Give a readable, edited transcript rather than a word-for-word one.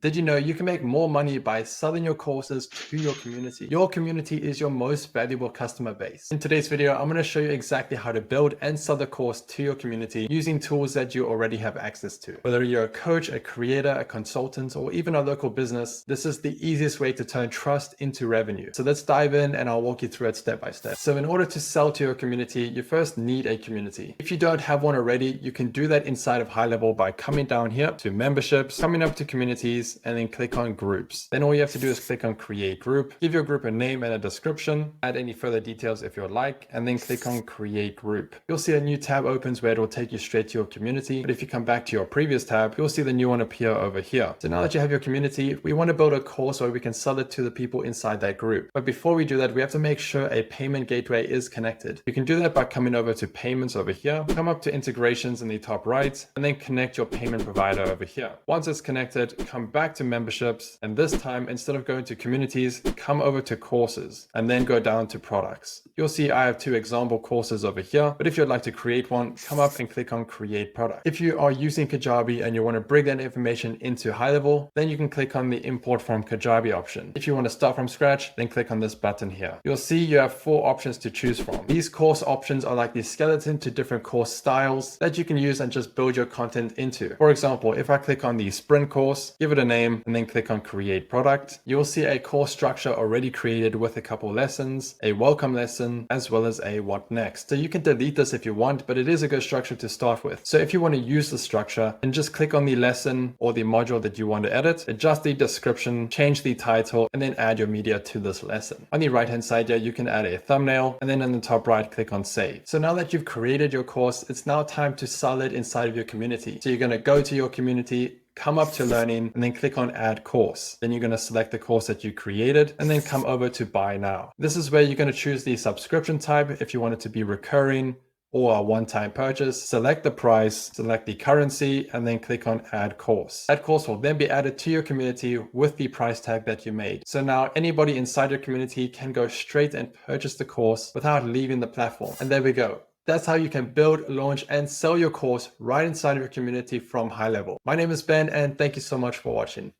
Did you know you can make more money by selling your courses to your community? Your community is your most valuable customer base. In today's video, I'm going to show you exactly how to build and sell the course to your community using tools that you already have access to. Whether you're a coach, a creator, a consultant, or even a local business, this is the easiest way to turn trust into revenue. So let's dive in and I'll walk you through it step by step. So in order to sell to your community, you first need a community. If you don't have one already, you can do that inside of HighLevel by coming down here to memberships, coming up to communities, and then click on groups. Then all you have to do is click on create group, give your group a name and a description, add any further details if you'd like, and then click on create group. You'll see a new tab opens where it will take you straight to your community. But if you come back to your previous tab, you'll see the new one appear over here. So now that you have your community, we want to build a course where we can sell it to the people inside that group. But before we do that, we have to make sure a payment gateway is connected. You can do that by coming over to payments over here, come up to integrations in the top right, and then connect your payment provider over here. Once it's connected, come back to memberships, and this time instead of going to communities, come over to courses and then go down to products. You'll see I have two example courses over here, but if you'd like to create one, come up and click on create product. If you are using Kajabi and you want to bring that information into HighLevel, then you can click on the import from Kajabi option. If you want to start from scratch, then click on this button here. You'll see you have 4 options to choose from. These course options are like the skeleton to different course styles that you can use and just build your content into. For example, if I click on the sprint course, give it a name, and then click on create product, you'll see a course structure already created with a couple lessons, a welcome lesson, as well as a what next. So you can delete this if you want, but it is a good structure to start with. So if you want to use the structure, then just click on the lesson or the module that you want to edit, adjust the description, change the title, and then add your media to this lesson. On the right hand side here, you can add a thumbnail, and then in the top right, click on save. So now that you've created your course, it's now time to sell it inside of your community. So you're going to go to your community, come up to learning, and then click on add course. Then you're going to select the course that you created and then come over to buy now. This is where you're going to choose the subscription type if you want it to be recurring or a one-time purchase. Select the price, select the currency, and then click on add course. That course will then be added to your community with the price tag that you made. So now anybody inside your community can go straight and purchase the course without leaving the platform. And there we go. That's how you can build, launch, and sell your course right inside of your community from HighLevel. My name is Ben, and thank you so much for watching.